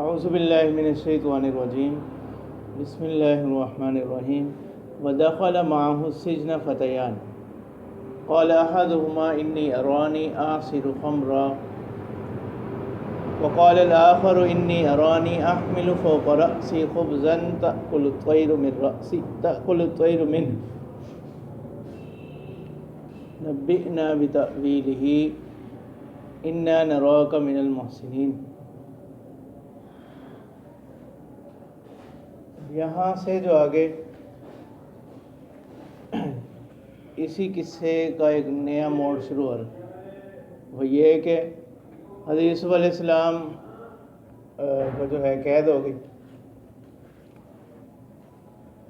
اعوذ باللہ من الشیطان الرجیم بسم اللہ الرحمن الرحیم ودخل معه السجن فتیان قال احدهما انی ارانی اعصر خمرا وقال الآخر انی ارانی احمل فوق رأسی خبزا تأکل الطیر منه نبئنا بتأویلہ انا نراک من المحسنین۔ یہاں سے جو آگے اسی قصے کا ایک نیا موڑ شروع ہو رہا ہے، وہ یہ ہے کہ حضرت یوسف علیہ السلام کو جو ہے قید ہو گئی۔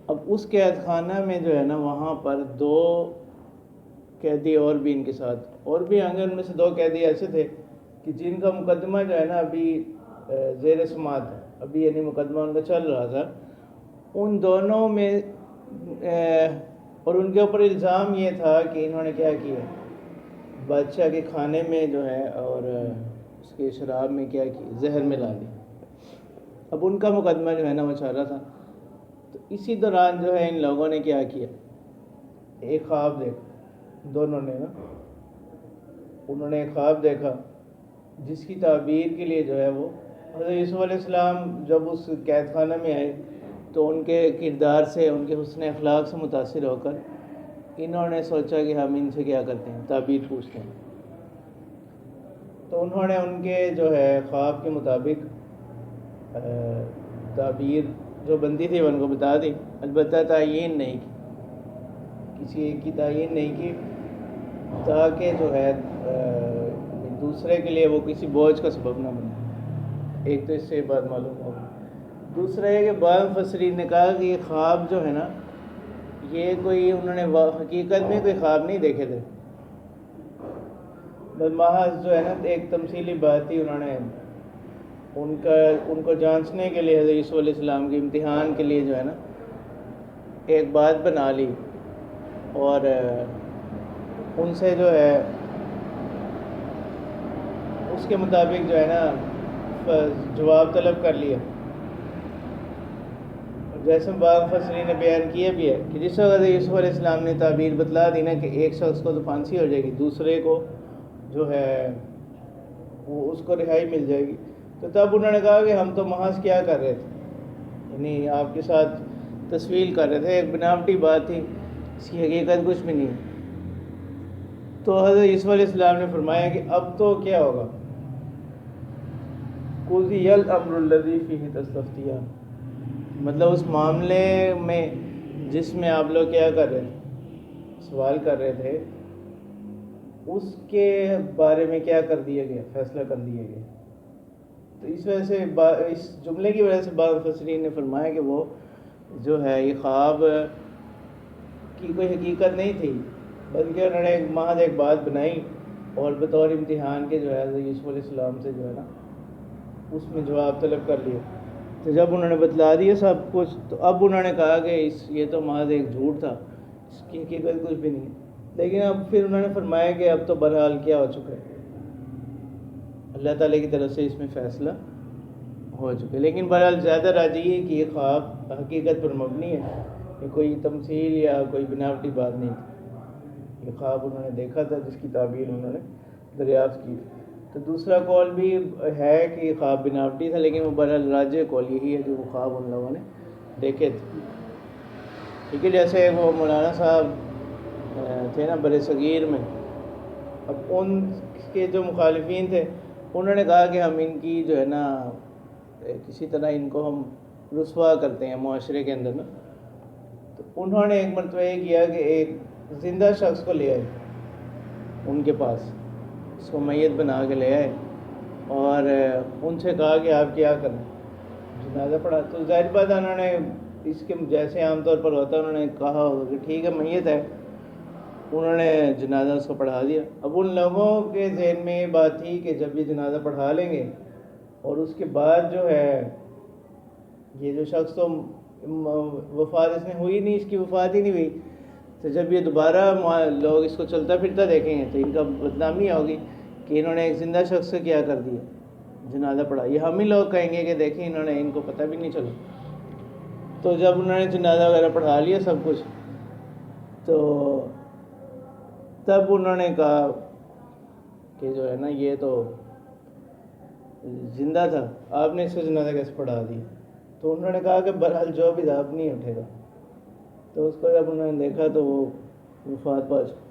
اب اس قید خانہ میں جو ہے نا وہاں پر دو قیدی اور بھی ان کے ساتھ اور بھی آئیں گے۔ ان میں سے دو قیدی ایسے تھے کہ جن کا مقدمہ جو ہے نا ابھی زیر سماعت ہے، ابھی یعنی مقدمہ ان کا چل رہا تھا۔ ان دونوں میں اور ان کے اوپر الزام یہ تھا کہ انہوں نے کیا کیا، بادشاہ کے کھانے میں جو ہے اور اس کے شراب میں کیا کیا، زہر ملا دی۔ اب ان کا مقدمہ جو ہے نا وہ چل رہا تھا۔ تو اسی دوران جو ہے ان لوگوں نے کیا کیا، ایک خواب دیکھا دونوں نے نا، انہوں نے ایک خواب دیکھا جس کی تعبیر کے لیے جو ہے وہ حضرت یوسف علیہ السلام جب اس قید خانہ میں آئے تو ان کے کردار سے، ان کے حسن اخلاق سے متاثر ہو کر انہوں نے سوچا کہ ہم ان سے کیا کرتے ہیں، تعبیر پوچھتے ہیں۔ تو انہوں نے ان کے جو ہے خواب کے مطابق تعبیر جو بنتی تھی ان کو بتا دی، البتہ تعین نہیں کی، کسی ایک کی تعین نہیں کی تاکہ جو ہے دوسرے کے لیے وہ کسی بوجھ کا سبب نہ بنے۔ ایک تو اس سے بات معلوم ہوگی۔ دوسرا ہے کہ بعض مفسرین نے کہا کہ یہ خواب جو ہے نا یہ کوئی انہوں نے حقیقت میں کوئی خواب نہیں دیکھے تھے، بس محض جو ہے نا ایک تمثیلی بات تھی۔ انہوں نے ان کو جانچنے کے لیے حضرت یوسف علیہ السلام کے امتحان کے لیے جو ہے نا ایک بات بنا لی اور ان سے جو ہے اس کے مطابق جو ہے نا جواب طلب کر لیا۔ جیسے بعض مفسرین نے بیان کیا بھی ہے کہ جس وقت یوسف علیہ السلام نے تعبیر بتلا دی نا کہ ایک شخص کو تو پھانسی ہو جائے گی، دوسرے کو جو ہے وہ اس کو رہائی مل جائے گی، تو تب انہوں نے کہا کہ ہم تو محض کیا کر رہے تھے، یعنی آپ کے ساتھ تسویل کر رہے تھے، ایک بناوٹی بات تھی، اس کی حقیقت کچھ بھی نہیں۔ تو حضرت یوسف علیہ السلام نے فرمایا کہ اب تو کیا ہوگا، قُضِیَ الْأَمْرُ الَّذِی فِیہِ تَسْتَفْتِیَانِ، مطلب اس معاملے میں جس میں آپ لوگ کیا کر رہے تھے، سوال کر رہے تھے، اس کے بارے میں کیا کر دیا گیا، فیصلہ کر دیا گیا۔ تو اس وجہ سے اس جملے کی وجہ سے بعض مفسرین نے فرمایا کہ وہ جو ہے یہ خواب کی کوئی حقیقت نہیں تھی، بلکہ انہوں نے محض ایک بات بنائی اور بطور امتحان کے جو ہے حضرت یوسف علیہ السلام سے جو ہے نا اس میں جواب طلب کر لیا۔ تو جب انہوں نے بتلا دیا سب کچھ تو اب انہوں نے کہا کہ یہ تو محض ایک جھوٹ تھا، اس کی حقیقت کچھ بھی نہیں۔ لیکن اب پھر انہوں نے فرمایا کہ اب تو بہرحال کیا ہو چکا ہے، اللہ تعالیٰ کی طرف سے اس میں فیصلہ ہو چکا ہے۔ لیکن بہرحال زیادہ راجح ہے کہ یہ خواب حقیقت پر مبنی ہے، یہ کوئی تمثیل یا کوئی بناوٹی بات نہیں تھی، یہ خواب انہوں نے دیکھا تھا جس کی تعبیر انہوں نے دریافت کی۔ تو دوسرا قول بھی ہے کہ یہ خواب بناوٹی تھا، لیکن وہ بہرحال راجح قول یہی ہے جو وہ خواب ان لوگوں نے دیکھے تھے۔ ٹھیک ہے، جیسے وہ مولانا صاحب تھے نا بر صغیر میں، اب ان کے جو مخالفین تھے انہوں نے کہا کہ ہم ان کی جو ہے نا کسی طرح ان کو ہم رسوا کرتے ہیں معاشرے کے اندر نا۔ تو انہوں نے ایک مرتبہ یہ کیا کہ ایک زندہ شخص کو لے آئے ان کے پاس، اس کو میت بنا کے لے آئے اور ان سے کہا کہ آپ کیا کریں، جنازہ پڑھا۔ تو ظاہر بات ہے انہوں نے اس کے جیسے عام طور پر ہوتا ہے انہوں نے کہا ہوگا کہ ٹھیک ہے میت ہے، انہوں نے جنازہ اس کو پڑھا دیا۔ اب ان لوگوں کے ذہن میں یہ بات تھی کہ جب یہ جنازہ پڑھا لیں گے اور اس کے بعد جو ہے یہ جو شخص تو وفات اس نے ہوئی نہیں، اس کی وفات ہی نہیں ہوئی، تو جب یہ دوبارہ لوگ اس کو چلتا پھرتا دیکھیں گے تو ان کا بدنامی ہوگی کہ انہوں نے ایک زندہ شخص سے کیا کر دیا۔ جنازہ پڑھا. یہ ہم ہی لوگ کہیں گے کہ دیکھیں ان کو پتہ بھی نہیں چلا. تو جب انہوں نے جنازہ وغیرہ پڑھا لیا سب کچھ, تو تب انہوں نے کہا کہ جو ہے نا یہ تو زندہ تھا, آپ نے اس کا جنازہ کیسے پڑھا دیا؟ تو انہوں نے کہا کہ بہرحال جو بھی تھا اب نہیں اٹھے گا. تو اس کو جب انہوں نے دیکھا تو وہ وفات پا چکا.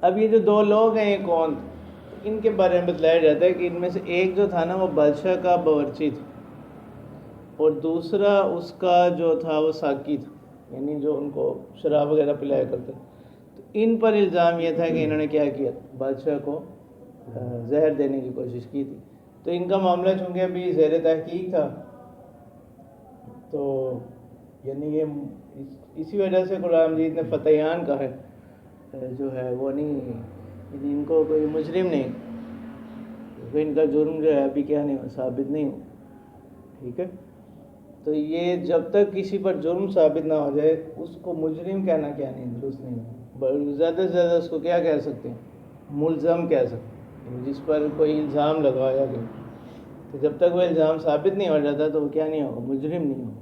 اب یہ جو دو لوگ ہیں یہ کون تھے؟ ان کے بارے میں بتلایا جاتا ہے کہ ان میں سے ایک جو تھا نا وہ بادشاہ کا باورچی تھا, اور دوسرا اس کا جو تھا وہ ساقی تھا, یعنی جو ان کو شراب وغیرہ پلایا کرتے. تو ان پر الزام یہ تھا کہ انہوں نے کیا کیا, بادشاہ کو زہر دینے کی کوشش کی تھی. تو ان کا معاملہ چونکہ ابھی زیر تحقیق تھا, تو یعنی یہ اسی وجہ سے قرآن مجید نے فتیان کا ہے جو ہے وہ نہیں, یعنی ان کو کوئی مجرم نہیں, کیونکہ ان کا جرم جو ہے ابھی کیا نہیں ثابت نہیں ہو. ٹھیک ہے, تو یہ جب تک کسی پر جرم ثابت نہ ہو جائے اس کو مجرم کہنا کیا نہیں درست نہیں. زیادہ سے زیادہ اس کو کیا کہہ سکتے ہیں, ملزم کہہ سکتے ہیں, جس پر کوئی الزام لگوایا گیا. تو جب تک وہ الزام ثابت نہیں ہو جاتا تو وہ کیا نہیں ہوگا, مجرم نہیں ہوگا,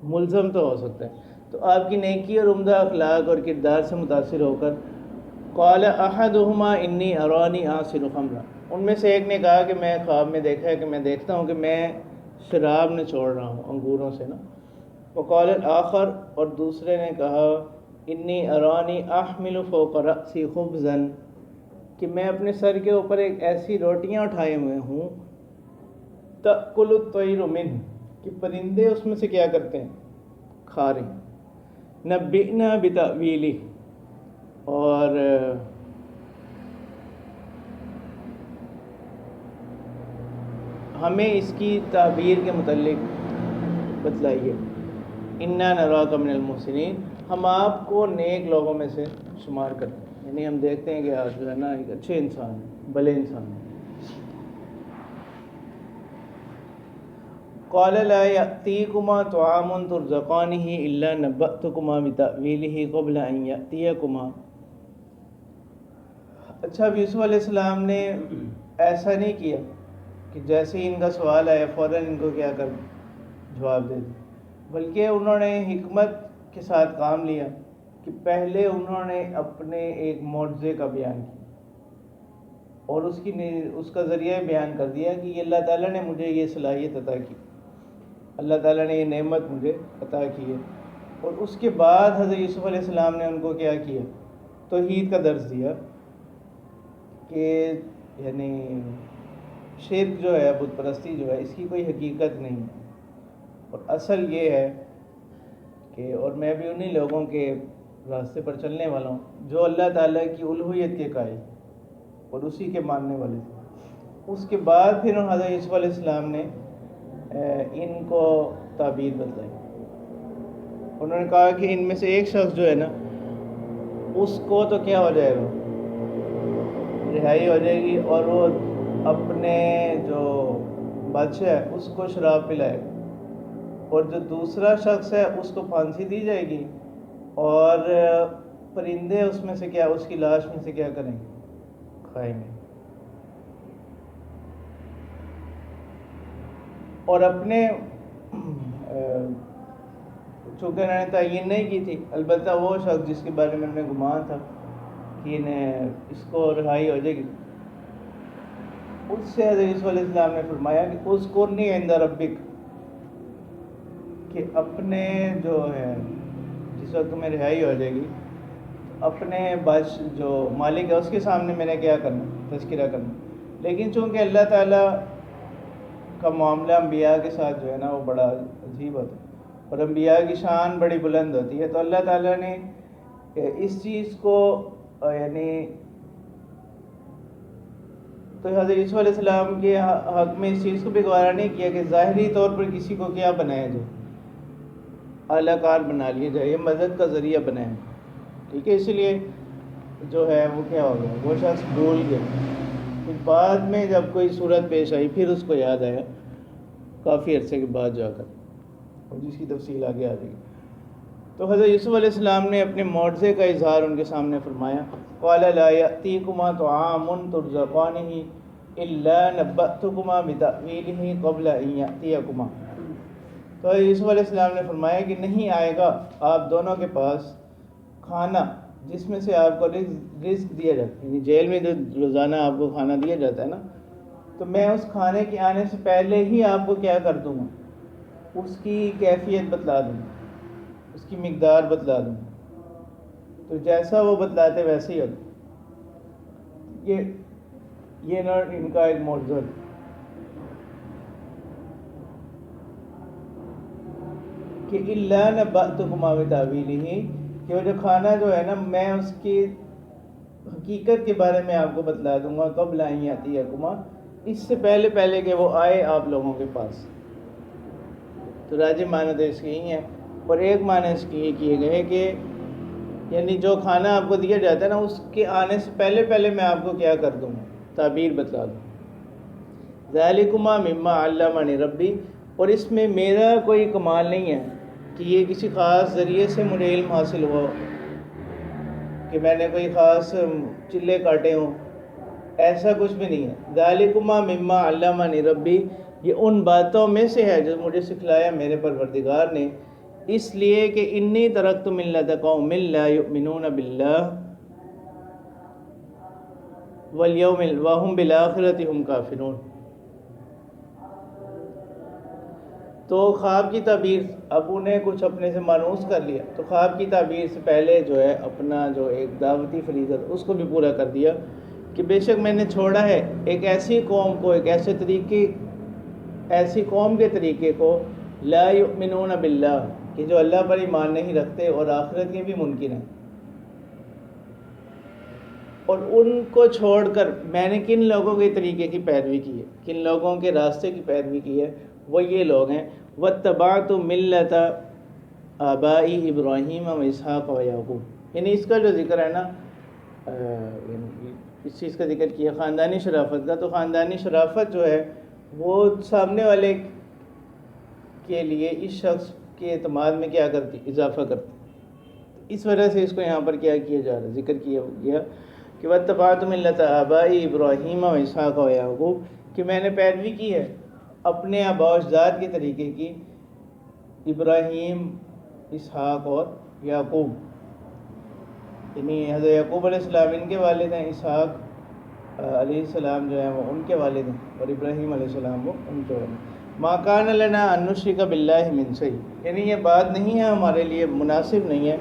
ملزم تو ہو سکتا ہے. تو آپ کی نیکی اور عمدہ اخلاق اور کردار سے متاثر ہو کر قال احدہما انی ارانی آصر خمرا, ان میں سے ایک نے کہا کہ میں خواب میں دیکھا ہے کہ میں دیکھتا ہوں کہ میں شراب نچوڑ رہا ہوں انگوروں سے نا. وقال الاخر, اور دوسرے نے کہا انی ارانی احمل فوق رأسی خبزا, کہ میں اپنے سر کے اوپر ایک ایسی روٹیاں اٹھائے ہوئے ہوں تأکل الطیر منہ, کہ پرندے اس میں سے کیا کرتے ہیں, کھا رہے ہیں. نبئنا بتأویلہ, اور ہمیں اس کی تعبیر کے متعلق بتلائیے. انا نراک من المحسنین, ہم آپ کو نیک لوگوں میں سے شمار کرتے ہیں, یعنی ہم دیکھتے ہیں کہ آپ جو ہے نا ایک اچھے انسان ہیں, بھلے انسان ہیں. قال لا یأتیکما طعام ترزقانہ الا نبأتکما بتأویلہ قبل ان یأتیکما. اچھا, اب یوسف علیہ السلام نے ایسا نہیں کیا کہ جیسے ہی ان کا سوال آیا فوراً ان کو کیا کر جواب دے دیں, بلکہ انہوں نے حکمت کے ساتھ کام لیا کہ پہلے انہوں نے اپنے ایک معجزے کا بیان کیا اور اس کا ذریعہ بیان کر دیا کہ یہ اللہ تعالیٰ نے مجھے یہ صلاحیت عطا کی, اللہ تعالیٰ نے یہ نعمت مجھے عطا کی ہے. اور اس کے بعد حضرت یوسف علیہ السلام نے ان کو کیا کیا, توحید کا درس دیا کہ یعنی شرک جو ہے, بت پرستی جو ہے, اس کی کوئی حقیقت نہیں, اور اصل یہ ہے کہ اور میں بھی انہی لوگوں کے راستے پر چلنے والا ہوں جو اللہ تعالیٰ کی الوہیت کے قائل اور اسی کے ماننے والے تھے. اس کے بعد پھر حضرت یوسف علیہ السلام نے ان کو تعبیر بتلائی. انہوں نے کہا کہ ان میں سے ایک شخص جو ہے نا اس کو تو کیا ہو جائے گا, رہائی ہو جائے گی, اور وہ اپنے جو بادشاہ ہے اس کو شراب پلائے گا, اور جو دوسرا شخص ہے اس کو پھانسی دی جائے گی, اور پرندے اس میں سے کیا, اس کی لاش میں سے کیا کریں گے, کھائیں گے. اور اپنے چونکہ انہوں نے تعین نہیں کی تھی, البتہ وہ شخص جس کے بارے میں انہیں گمان تھا کہ انہیں اس کو رہائی ہو جائے گی, اس سے حضرت یوسف علیہ السلام نے فرمایا کہ اذکرنی عند ربک, کہ اپنے جو ہے جس وقت تمہیں رہائی ہو جائے گی اپنے جو مالک ہے اس کے سامنے میں نے کیا کرنا, تذکرہ کرنا. لیکن چونکہ اللہ تعالیٰ کا معاملہ انبیاء کے ساتھ جو ہے نا وہ بڑا عجیب ہوتا ہے, اور انبیاء کی شان بڑی بلند ہوتی ہے, تو اللہ تعالیٰ نے اس چیز کو یعنی تو حضرت یوسف علیہ السلام کے حق میں اس چیز کو بھی گوارا نہیں کیا کہ ظاہری طور پر کسی کو کیا بنایا جائے, اعلیٰ کار بنا لیا جائے, یہ مدد کا ذریعہ بنائیں. ٹھیک ہے, اس لیے جو ہے وہ کیا ہو گیا, وہ شخص بھول گیا. پھر بعد میں جب کوئی صورت پیش آئی پھر اس کو یاد آیا کافی عرصے کے بعد جا کر, اور جس کی تفصیل آگے آ جائے گی. تو حضرت یوسف علیہ السلام نے اپنے معجزے کا اظہار ان کے سامنے فرمایا، قال لا یأتیکما طعام ترزقانہ الا نبأتکما بتأویلہ قبل ان یأتیکما۔ تو حضرت یوسف علیہ السلام نے فرمایا کہ نہیں آئے گا آپ دونوں کے پاس کھانا جس میں سے آپ کو رزق دیا جاتا ہے، یعنی جیل میں جو روزانہ آپ کو کھانا دیا جاتا ہے نا، تو میں اس کھانے کے آنے سے پہلے ہی آپ کو کیا کر دوں گا، اس کی کیفیت بتلا دوں گا، اس کی مقدار بتلا دوں گا۔ تو جیسا وہ بتلاتے ویسے ہی ہوتا۔ یہ نا ان کا ایک معجزہ ہے کہ الا نبأتکما بتأویلہ، کہ وہ جو کھانا جو ہے نا میں اس کی حقیقت کے بارے میں آپ کو بتلا دوں گا قبل ان یأتیکما، اس سے پہلے کہ وہ آئے آپ لوگوں کے پاس۔ تو راجح معنی تو اس کے ہی ہیں، اور ایک معنی اس کے یہ کیے گئے کہ یعنی جو کھانا آپ کو دیا جاتا ہے نا اس کے آنے سے پہلے میں آپ کو کیا کر دوں گا، تعبیر بتلا دوں۔ ذالکما مما علمنی ربی، اور اس میں میرا کوئی کمال نہیں ہے کہ یہ کسی خاص ذریعے سے مجھے علم حاصل ہوا کہ میں نے کوئی خاص چلے کاٹے ہوں، ایسا کچھ بھی نہیں ہے۔ ذالکما مما علمنی ربی، یہ ان باتوں میں سے ہے جو مجھے سکھلایا میرے پروردگار نے، اس لیے کہ انی ترکت ملۃ قوم لا یؤمنون باللہ والیوم وہم بالآخرۃ ہم کافرون۔ تو خواب کی تعبیر اب انہیں کچھ اپنے سے مانوس کر لیا، تو خواب کی تعبیر سے پہلے جو ہے اپنا جو ایک دعوتی فریضہ اس کو بھی پورا کر دیا کہ بے شک میں نے چھوڑا ہے ایک ایسی قوم کو، ایک ایسی قوم کے طریقے کو، لا یؤمنون باللہ، کہ جو اللہ پر ایمان نہیں رکھتے اور آخرت کے بھی منکر ہیں۔ اور ان کو چھوڑ کر میں نے کن لوگوں کے طریقے کی پیروی کی ہے، کن لوگوں کے راستے کی پیروی کی ہے، وہ یہ لوگ ہیں واتبعت ملۃ آبائی ابراہیم و اسحاق و یعقوب۔ یعنی اس کا جو ذکر ہے نا، اس چیز کا ذکر کیا خاندانی شرافت کا، تو خاندانی شرافت جو ہے وہ سامنے والے کے لیے اس شخص کے اعتماد میں کیا کرتی، اضافہ کرتی۔ اس وجہ سے اس کو یہاں پر کیا کیا جا رہا ہے، ذکر کیا گیا کہ واتبعت ملۃ آبائی ابراہیم و اسحاق و یعقوب، کہ میں نے پیروی کی ہے اپنے آباء و اجداد کے طریقے کی، ابراہیم، اسحاق اور یعقوب۔ یعنی حضرت یعقوب علیہ السلام ان کے والد ہیں، اسحاق علیہ السلام جو ہیں وہ ان کے والد ہیں، اور ابراہیم علیہ السلام وہ ان کے والد ہیں۔ ما کان لنا ان نشرک باللہ من شیء، یعنی یہ بات نہیں ہے ہمارے لیے، مناسب نہیں ہے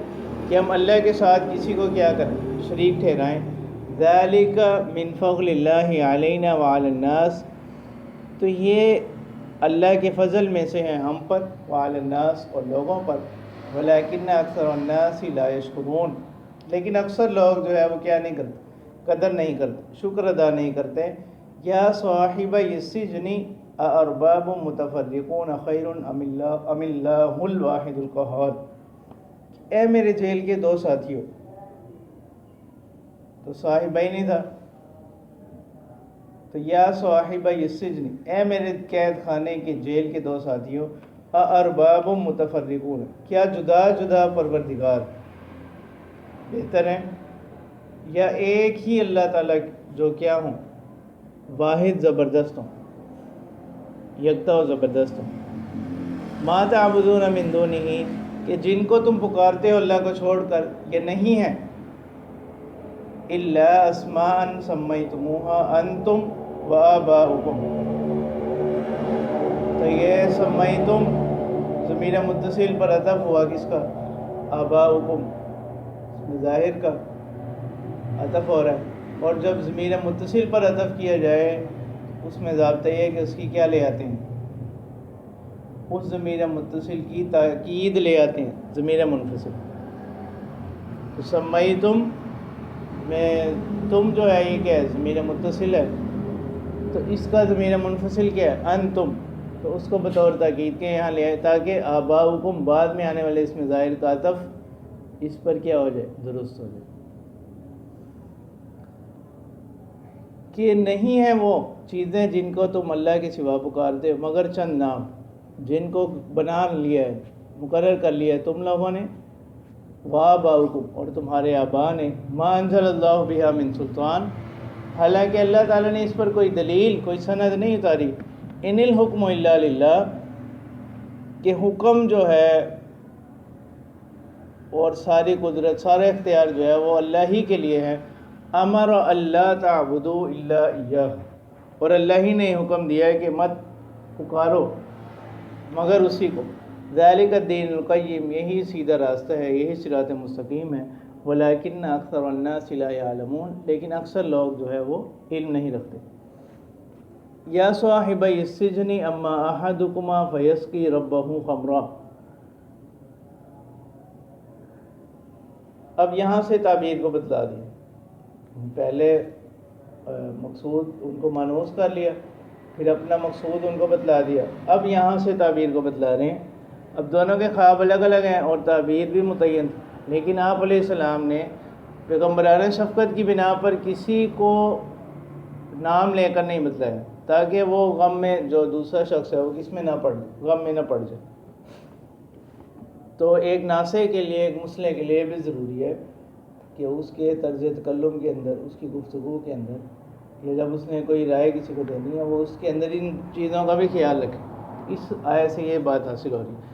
کہ ہم اللہ کے ساتھ کسی کو کیا کریں، شریک ٹھہرائیں۔ ذالک من فضل اللہ علینا وعلی الناس، تو یہ اللہ کے فضل میں سے ہیں ہم پر، وعلی الناس اور لوگوں پر، ولکن اکثر الناس لا یشکرون، لیکن اکثر لوگ جو ہے وہ کیا نہیں کرتے، قدر نہیں کرتے، شکر ادا نہیں کرتے۔ یا صاحب السجن ارباب متفرقون خیر ام اللہ الواحد القہار، اے میرے جیل کے دو ساتھیوں، تو صاحب ہی نہیں تھا، تو یا صاحب السجن، اے میرے قید خانے کے جیل کے دو ساتھیوں، ارباب متفرقون، کیا جدا جدا پروردگار بہتر ہیں، یا ایک ہی اللہ تعالیٰ جو کیا ہوں، واحد زبردست ہوں، یکتا و زبردست ہوں۔ ما تعبدون من دونہ، کہ جن کو تم پکارتے ہو اللہ کو چھوڑ کر یہ نہیں ہے، الا اسماء سمیتموها انتم وآباؤکم، تو یہ سمیتم ضمیر متصل پر عطف ہوا کس کا، آباؤکم، ظاہر کا عطف ہو رہا ہے، اور جب ضمیر متصل پر عطف کیا جائے اس میں ضابطہ یہ ہے کہ اس کی کیا لے آتے ہیں، اس ضمیر متصل کی تاکید لے آتے ہیں ضمیر منفصل۔ تو سمیتم میں تم جو ہے یہ کیا ہے، ضمیر متصل ہے، تو اس کا ضمیر منفصل کیا ہے، انتم، تو اس کو بطور تاکید کے یہاں لے آئے تاکہ آباؤکم بعد میں آنے والے اس میں ظاہر کا عطف اس پر کیا ہو جائے، درست ہو جائے، کہ نہیں ہیں وہ چیزیں جن کو تم اللہ کے سوا پکارتے ہو مگر چند نام، جن کو بنا لیا ہے، مقرر کر لیا ہے تم لوگوں نے، وآباؤکم اور تمہارے آبا نے ما انزل اللہ بہا من سلطان حالانکہ اللہ تعالیٰ نے اس پر کوئی دلیل کوئی سند نہیں اتاری ان الحکم الا للہ کہ حکم جو ہے اور ساری قدرت سارا اختیار جو ہے وہ اللہ ہی کے لیے ہے امر اللہ تعبدوا الا ایاہ اور اللہ ہی نے حکم دیا ہے کہ مت پکارو مگر اسی کو ذالک الدین القیم یہی سیدھا راستہ ہے یہی صراط مستقیم ہے ولیکن اکثر الناس لا یعلمون لیکن اکثر لوگ جو ہے وہ علم نہیں رکھتے یا صاحبی السجن اما احدکما فیسقی ربہ خمرا اب یہاں سے تعبیر کو بتلا دیا پہلے مقصود ان کو مانوس کر لیا پھر اپنا مقصود ان کو بتلا دیا اب یہاں سے تعبیر کو بتلا رہے ہیں اب دونوں کے خواب الگ الگ ہیں اور تعبیر بھی متعین لیکن آپ علیہ السلام نے پیغمبرانہ شفقت کی بنا پر کسی کو نام لے کر نہیں بتلایا تاکہ وہ غم میں جو دوسرا شخص ہے وہ کس میں نہ پڑ غم میں نہ پڑ جائے تو ایک ناصح کے لیے ایک مسلح کے لیے بھی ضروری ہے کہ اس کے طرز تکلم کے اندر اس کی گفتگو کے اندر یا جب اس نے کوئی رائے کسی کو دینی ہے وہ اس کے اندر ان چیزوں کا بھی خیال رکھے اس آیت سے یہ بات حاصل ہو رہی ہے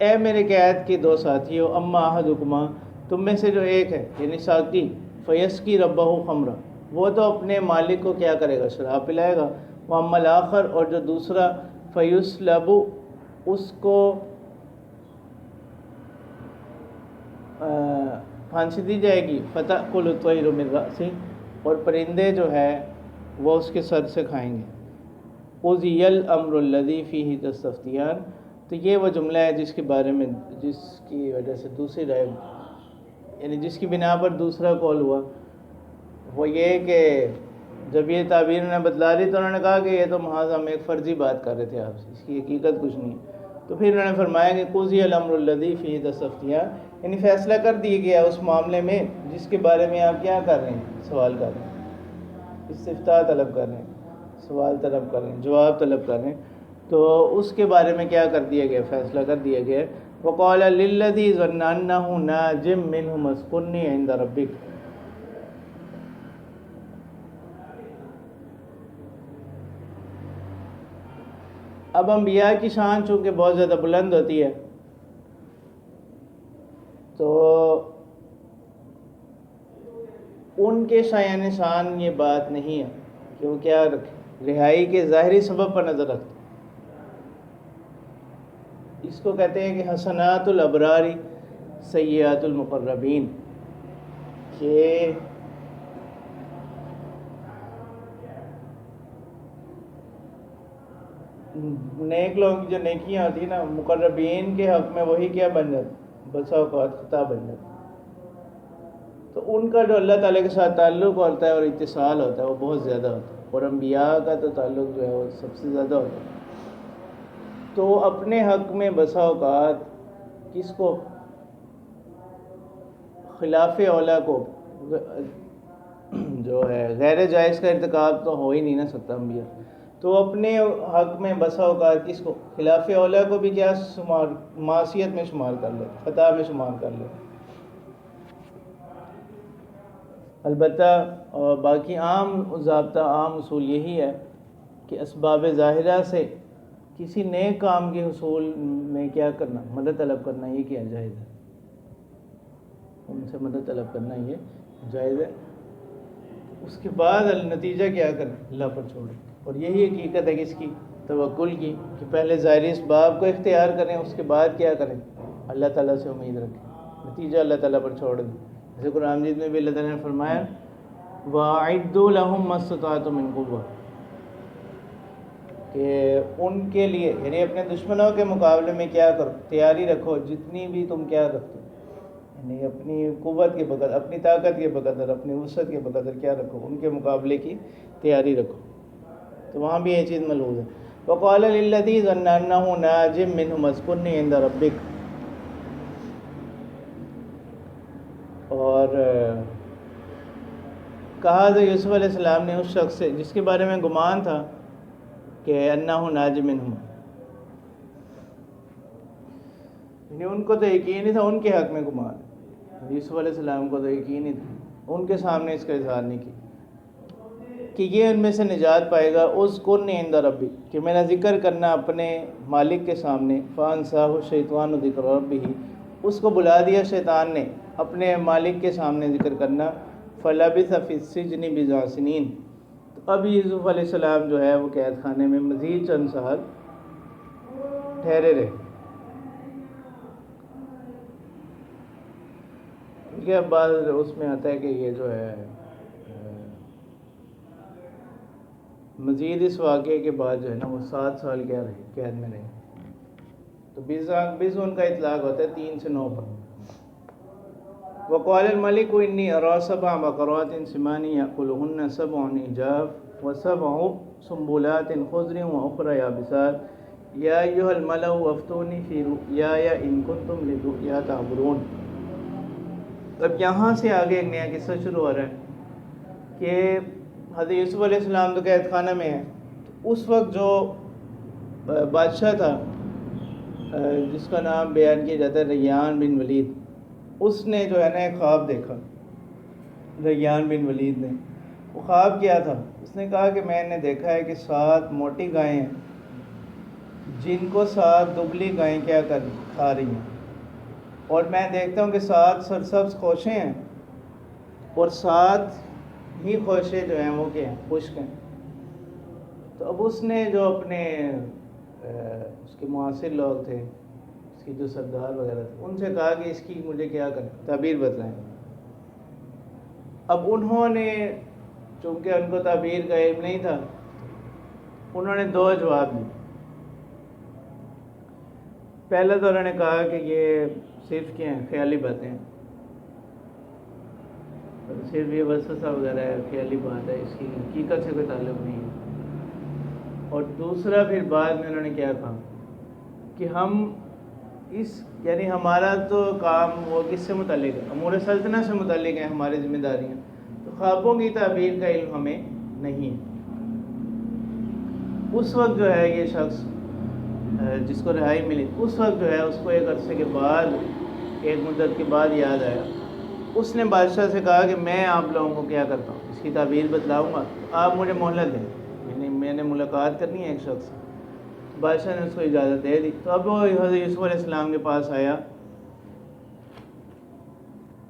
اے میرے قید کے دو ساتھیو اما احدکما تم میں سے جو ایک ہے یعنی ساقی فیسقی ربہ خمرا وہ تو اپنے مالک کو کیا کرے گا شراب پلائے گا واما الاخر اور جو دوسرا فیسلب اس کو پھانسی دی جائے گی فتأکل الطیر من رأسہ اور پرندے جو ہے وہ اس کے سر سے کھائیں گے قضی الامر الذی فیہ تستفتیان تو یہ وہ جملہ ہے جس کے بارے میں جس کی وجہ سے دوسری رائے یعنی جس کی بنا پر دوسرا قول ہوا وہ یہ کہ جب یہ تعبیر انہوں نے بتلا دی تو انہوں نے کہا کہ یہ تو محض ہم ایک فرضی بات کر رہے تھے آپ سے اس کی حقیقت کچھ نہیں تو پھر انہوں نے فرمایا کہ قضی الامر الذی فیہ تستفتیان یعنی فیصلہ کر دیا گیا اس معاملے میں جس کے بارے میں آپ کیا کر رہے ہیں سوال کر رہے ہیں استفتاء طلب کر رہے ہیں سوال طلب کر رہے ہیں جواب طلب کر رہے ہیں تو اس کے بارے میں کیا کر دیا گیا فیصلہ کر دیا گیا وقال للذی ظن انہ ناج منہ اسکنی عند ربک اب انبیاء کی شان چونکہ بہت زیادہ بلند ہوتی ہے تو ان کے شایان شان یہ بات نہیں ہے کہ وہ کیا رکھے رہائی کے ظاہری سبب پر نظر رکھتے اس کو کہتے ہیں کہ حسنات الابراری سیئات المقربین کہ نیک لوگوں کی جو نیکیاں ہوتی ہیں نا مقربین کے حق میں وہی کیا بن جاتی بسا اوقات خطا بن جاتی تو ان کا جو اللہ تعالیٰ کے ساتھ تعلق ہوتا ہے اور اتصال ہوتا ہے وہ بہت زیادہ ہوتا ہے اور انبیاء کا تو تعلق جو ہے وہ سب سے زیادہ ہوتا ہے تو اپنے حق میں بسا اوقات کس کو خلاف اولا کو جو ہے غیر جائز کا ارتکاب تو ہو ہی نہیں نہ سکتا انبیاء تو اپنے حق میں بسا اوقات کس کو خلاف اولا کو بھی کیا معصیت میں شمار کر لے خطا میں شمار کر لے البتہ باقی عام ضابطہ عام اصول یہی ہے کہ اسباب ظاہرہ سے کسی نیک کام کے حصول میں کیا کرنا مدد طلب کرنا یہ کیا جائز ہے ان سے مدد طلب کرنا یہ جائز ہے اس کے بعد نتیجہ کیا کریں اللہ پر چھوڑیں اور یہی حقیقت ہے کہ اس کی توکل کی کہ پہلے ظاہری اسباب کو اختیار کریں اس کے بعد کیا کریں اللہ تعالیٰ سے امید رکھیں نتیجہ اللہ تعالیٰ پر چھوڑ دیں جیسے قرآن مجید میں بھی اللہ تعالیٰ نے فرمایا وَأَعِدُّوا لَهُم مَّا اسْتَطَعْتُم مِّن قُوَّةٍ کہ ان کے لیے یعنی اپنے دشمنوں کے مقابلے میں کیا کرو تیاری رکھو جتنی بھی تم کیا رکھتے یعنی اپنی قوت کے بقدر اپنی طاقت کے بقدر اپنی وسعت کے بقدر کیا رکھو ان کے مقابلے کی تیاری رکھو تو وہاں بھی یہ چیز ملحوظ ہے وَقَالَ لِلَّذِي ظَنَّ أَنَّهُ نَاجٍ مِّنْهُ اسْكُنِّي عِندَ رَبِّكَ اور کہا تو یوسف علیہ السلام نے اس شخص سے جس کے بارے میں گمان تھا کہ انہ ناج منہم یعنی ان کو تو یقین نہیں تھا ان کے حق میں گمان یوسف علیہ السلام کو تو یقین ہی تھا، ان کے سامنے اس کا اظہار نہیں کیا کہ یہ ان میں سے نجات پائے گا۔ اذکرنی عند ربی، کہ میرا ذکر کرنا اپنے مالک کے سامنے۔ فانساہ الشیطان ذکر ربہ، اس کو بلا دیا شیطان نے اپنے مالک کے سامنے ذکر کرنا۔ فلبث فی السجن بضع سنین، تو اب یوسف علیہ السلام جو ہے وہ قید خانے میں مزید چند سال ٹھہرے رہے۔ یہ بعض اس میں آتا ہے کہ یہ جو ہے مزید اس واقعے کے بعد جو ہے نا وہ 7 سال کیا رہے، قید میں رہے۔ تو بیس ان کا اطلاق ہوتا ہے 3 سے 9 پر۔ وقال الملك انی ارى 7 بقرات سمان یأکلهن 7 عجاف و7 سنبلات خضر واخرى یابسات یا ایھا الملأ افتونی فی رؤیای ان کنتم للرؤیا تعبرون۔ اب یہاں سے آگے ایک نیا قصہ شروع ہو رہا ہے کہ حضرت یوسف علیہ السلام تو قید خانہ میں ہے۔ اس وقت جو بادشاہ تھا جس کا نام بیان کیا جاتا ہے ریان بن ولید، اس نے جو ہے نا ایک خواب دیکھا۔ ریان بن ولید نے وہ خواب کیا تھا، اس نے کہا کہ میں نے دیکھا ہے کہ 7 موٹی گائیں ہیں جن کو 7 دبلی گائیں کیا کھا رہی ہیں، اور میں دیکھتا ہوں کہ 7 سرسبز خوشیں ہیں اور 7 ہی خوشیں جو ہیں وہ کیا ہیں، خشک ہیں۔ تو اب اس نے جو اپنے اس کے معاصر لوگ تھے، اس کی جو سردار وغیرہ تھے، ان سے کہا کہ اس کی مجھے کیا کریں، تعبیر بتلائیں۔ اب انہوں نے چونکہ ان کو تعبیر کا علم نہیں تھا، انہوں نے 2 جواب دیے۔ پہلا تو انہوں نے کہا کہ یہ صرف کیا ہیں، خیالی باتیں ہیں، صرف یہ وسوسہ وغیرہ ہے، خیالی بات ہے، اس کی حقیقت سے کوئی تعلق نہیں ہے۔ اور دوسرا پھر بعد میں انہوں نے کیا کہا کہ ہم یعنی ہمارا تو کام وہ کس سے متعلق ہے، امور سلطنت سے متعلق ہیں ہماری ذمہ داریاں، تو خوابوں کی تعبیر کا علم ہمیں نہیں ہے۔ اس وقت جو ہے یہ شخص جس کو رہائی ملی، اس وقت جو ہے اس کو ایک عرصے کے بعد، ایک مدت کے بعد یاد آیا۔ اس نے بادشاہ سے کہا کہ میں آپ لوگوں کو کیا کرتا ہوں، اس کی تعبیر بتلاؤں گا، آپ مجھے مہلت دیں، یعنی میں نے ملاقات کرنی ہے ایک شخص سے۔ بادشاہ نے اس کو اجازت دے دی۔ تو اب وہ حضرت یوسف علیہ السلام کے پاس آیا۔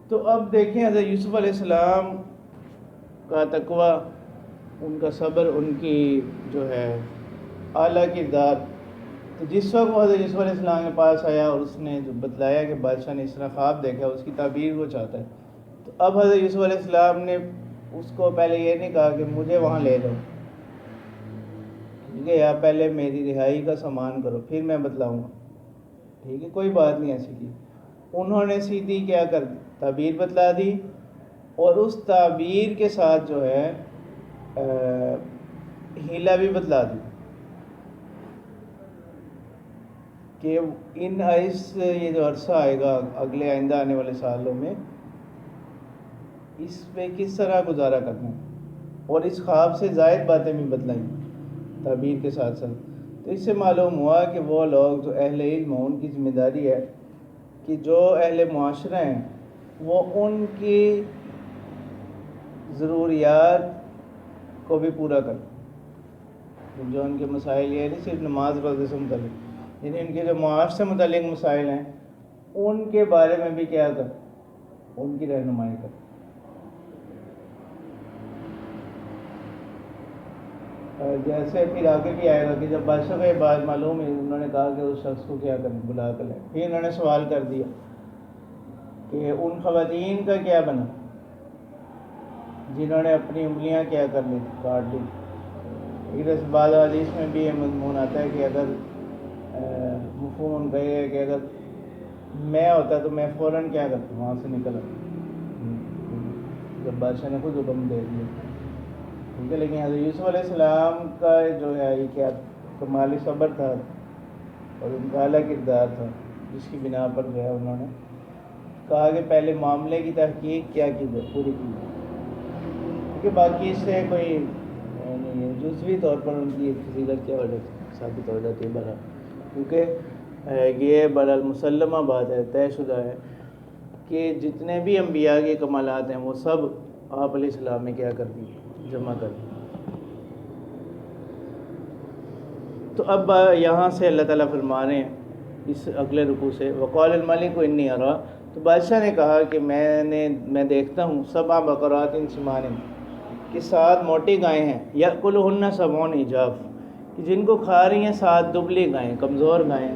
تو اب دیکھیں حضرت یوسف علیہ السلام کا تقوی، ان کا صبر، ان کی جو ہے اعلیٰ کردار۔ تو جس وقت وہ حضرت یوسف علیہ السلام کے پاس آیا اور اس نے جو بتلایا کہ بادشاہ نے اس طرح خواب دیکھا، اس کی تعبیر وہ چاہتا ہے، تو اب حضرت یوسف علیہ السلام نے اس کو پہلے یہ نہیں کہا کہ مجھے وہاں لے جاؤ، ٹھیک ہے، یا پہلے میری رہائی کا سامان کرو پھر میں بتلاؤں گا، ٹھیک ہے، کوئی بات نہیں ایسی کی۔ انہوں نے سیدھی کیا کر دی، تعبیر بتلا دی، اور اس تعبیر کے ساتھ جو ہے ہیلا بھی بتلا دی کہ یہ جو عرصہ آئے گا اگلے آئندہ آنے والے سالوں میں، اس پہ کس طرح گزارا کرنا ہے، اور اس خواب سے زائد باتیں بھی بتلائیں تعبیر کے ساتھ ساتھ۔ تو اس سے معلوم ہوا کہ وہ لوگ جو اہل علم ہیں ان کی ذمہ داری ہے کہ جو اہل معاشرہ ہیں وہ ان کی ضروریات کو بھی پورا کریں۔ جو ان کے مسائل یہ نہیں صرف نماز روزے سے متعلق، یعنی ان کے جو معاش سے متعلق مسائل ہیں ان کے بارے میں بھی کیا کریں، ان کی رہنمائی کریں۔ جیسے پھر آگے بھی آئے گا کہ جب بادشاہ کو یہ بات معلوم ہے، انہوں نے کہا کہ اس شخص کو کیا کریں، بلا کر لیں۔ پھر انہوں نے سوال کر دیا کہ ان خواتین کا کیا بنا جنہوں نے اپنی انگلیاں کیا کر لی، کاٹ لی۔ لیکن بعض حدیث میں بھی یہ مضمون آتا ہے کہ اگر مفہوم ان کا یہ ہے کہ اگر میں ہوتا تو میں فوراً کیا کرتا وہاں سے نکل آتا، جب بادشاہ نے خود حکم دے دیا، ٹھیک ہے۔ لیکن حضرت یوسف علیہ السلام کا جو ہے یہ کیا کمالی صبر تھا اور ان کا اعلیٰ کردار تھا، جس کی بنا پر جو ہے انہوں نے کہا کہ پہلے معاملے کی تحقیق کیا کی جائے، پوری کی جائے، کیونکہ باقی اس سے کوئی جزوی طور پر ان کی فضیلت کیا ہو جاتی، ثابت ہو جاتی ہے بہرحال، کیونکہ یہ بہرحال مسلمہ بات ہے، طے شدہ ہے کہ کہ جتنے بھی انبیاء کے کمالات ہیں وہ سب آپ علیہ السلام نے کیا کر دی، جمع کر دی۔ تو اب یہاں سے اللہ تعالیٰ فرما رہے ہیں اس اگلے رکوع سے، وقال الملک انی ارا، تو بادشاہ نے کہا کہ میں دیکھتا ہوں 7 بقرات سمان، کہ 7 موٹی گائیں ہیں، یأکلہن 7 عجاف، کہ جن کو کھا رہی ہیں 7 دبلی گائیں، کمزور گائیں،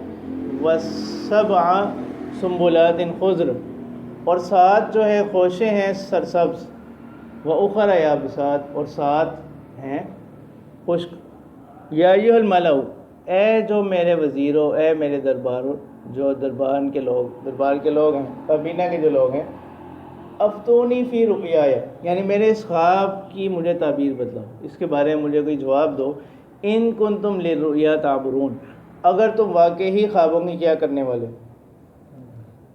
و7 سنبلات خضر، اور 7 جو ہے خوشے ہیں سرسبز، وأخر یابسات، اور 7 ہیں خشک۔ یا ایھا الملأ، اے جو میرے وزیرو، اے میرے دربارو، جو دربار کے لوگ ہیں، کابینہ کے جو لوگ ہیں، افتونی فی رؤیایا، یعنی میرے اس خواب کی مجھے تعبیر بتلاؤ، اس کے بارے میں مجھے کوئی جواب دو۔ ان کنتم للرؤیا تعبرون، اگر تم واقعی خوابوں کی کیا کرنے والے،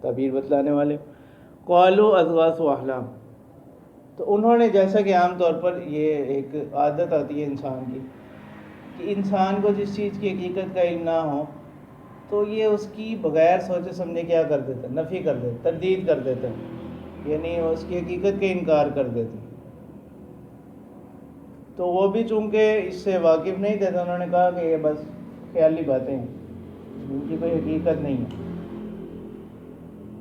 تعبیر بتلانے والے۔ قالوا اضغاث احلام، تو انہوں نے، جیسا کہ عام طور پر یہ ایک عادت آتی ہے انسان کی، کہ انسان کو جس چیز کی حقیقت کا علم نہ ہو تو یہ اس کی بغیر سوچے سمجھے کیا کر دیتا ہے، نفی کر دیتا، تردید کر دیتا ہے، یعنی اس کی حقیقت کا انکار کر دیتے۔ تو وہ بھی چونکہ اس سے واقف نہیں تھے تو انہوں نے کہا کہ یہ بس خیالی باتیں ہیں، ان کی کوئی حقیقت نہیں ہے۔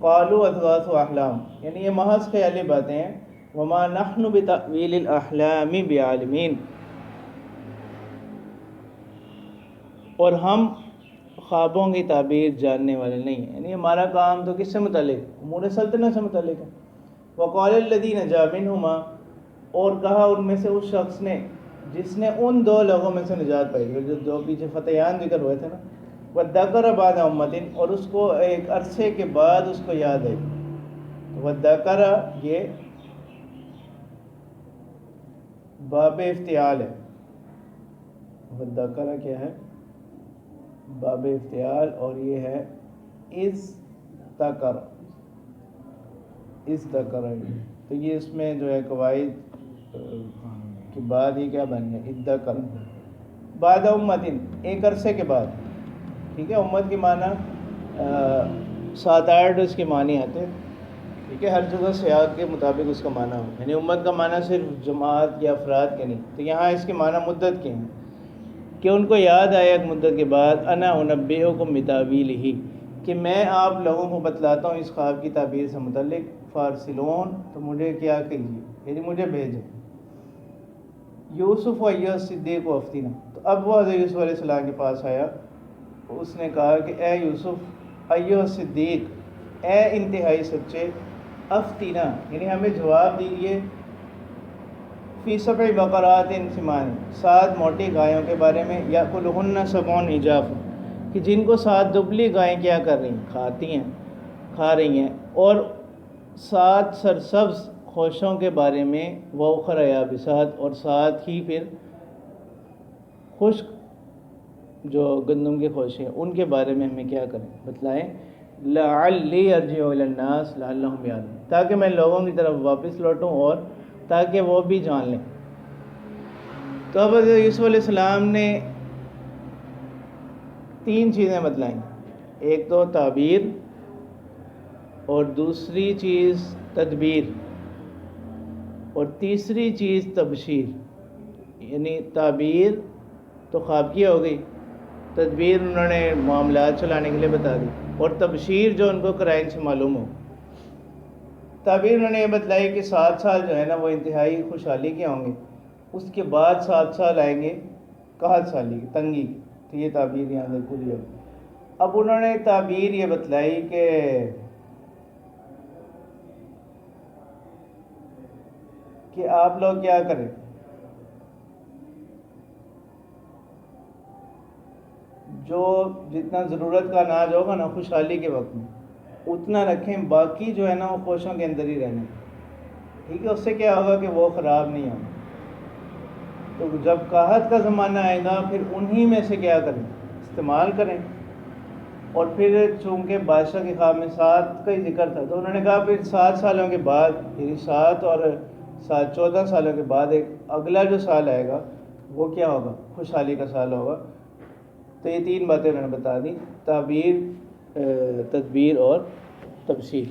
قالوا اضغاث احلام، یعنی یہ محض خیالی باتیں ہیں۔ وما نحن بتأویل الاحلام بعالمین، اور ہم خوابوں کی تعبیر جاننے والے نہیں ہیں، یعنی ہمارا کام تو کس سے متعلق، امور سلطنت سے متعلق ہے۔ وقال الذی نجا منہما، اور کہا ان میں سے اس شخص نے جس نے ان 2 لوگوں میں سے نجات پائی، جو 2 پیچھے فتیان ذکر ہوئے تھے نا، وذکر بعد امۃ، اور اس کو ایک عرصے کے بعد اس کو یاد ہے۔ وذکر یہ باب افتعال ہے، وذکر کیا ہے، باب افتعال، اور یہ ہے اذکر، تو یہ اس میں جو ہے قواعد کے بعد یہ کیا بن گیا، اذکر بعد امت، ایک عرصے کے بعد، ٹھیک ہے۔ امت کے معنی 7-8 اس کے معنی آتے ہیں، ٹھیک ہے، ہر جگہ سیاق کے مطابق اس کا معنی ہو، یعنی امت کا معنی صرف جماعت یا افراد کے نہیں، تو یہاں اس کے معنی مدت کے ہیں، کہ ان کو یاد آیا ایک مدت کے بعد، انا انبئکم بتاویلہ، کہ میں آپ لوگوں کو بتلاتا ہوں اس خواب کی تعبیر سے متعلق، فارسلون، تو مجھے کیا کیجیے، یعنی مجھے بھیجیں۔ یوسف و ایھا الصدیق و افتینا، تو اب وہ حضرت یوسف علیہ السلام کے پاس آیا، اس نے کہا کہ اے یوسف، ایھا الصدیق، اے انتہائی سچے، افتینا، یعنی ہمیں جواب دیجیے، فی 7 بقرات سمان، 7 موٹی گایوں کے بارے میں، یأکلہن 7 عجاف، کہ جن کو 7 دبلی گائیں کیا کر رہی ہیں، کھا رہی ہیں، اور 7 سرسبز خوشوں کے بارے میں، وأخر یابسات، اور 7 ہی پھر خشک جو گندم کے خوشے ہیں ان کے بارے میں ہمیں کیا کریں، بتلائیں۔ لعلی ارجع الی الناس لعلہم یعلمون، تاکہ میں لوگوں کی طرف واپس لوٹوں اور تاکہ وہ بھی جان لیں۔ تو اب حضرت یوسف علیہ السلام نے 3 چیزیں بتلائیں، ایک تو تعبیر، اور دوسری چیز تدبیر، اور تیسری چیز تبشیر، یعنی تعبیر تو خواب کی ہو گئی، تدبیر انہوں نے معاملات چلانے کے لیے بتا دی، اور تبشیر جو ان کو قرائن سے معلوم ہو۔ تعبیر انہوں نے یہ بتلائی کہ 7 سال جو ہے نا وہ انتہائی خوشحالی کے ہوں گے، اس کے بعد 7 سال آئیں گے قحط سالی کی، تنگی کی، تو یہ تعبیر یہاں سے پوری ہوگی۔ اب انہوں نے تعبیر یہ بتلائی کہ آپ لوگ کیا کریں، جو جتنا ضرورت کا اناج ہوگا نا خوشحالی کے وقت میں اتنا رکھیں، باقی جو ہے نا وہ خوشوں کے اندر ہی رہنا، ٹھیک ہے، اس سے کیا ہوگا کہ وہ خراب نہیں ہوگا۔ تو جب قحط کا زمانہ آئے گا پھر انہی میں سے کیا کریں، استعمال کریں۔ اور پھر چونکہ بادشاہ کے خواب میں 7 کا ہی ذکر تھا تو انہوں نے کہا پھر 7 سالوں کے بعد، یعنی 7 اور 7 14 سالوں کے بعد ایک اگلا جو سال آئے گا وہ کیا ہوگا، خوشحالی کا سال ہوگا۔ تو یہ 3 باتیں انہوں نے بتا دی، تعبیر، تدبیر اور تبشیر۔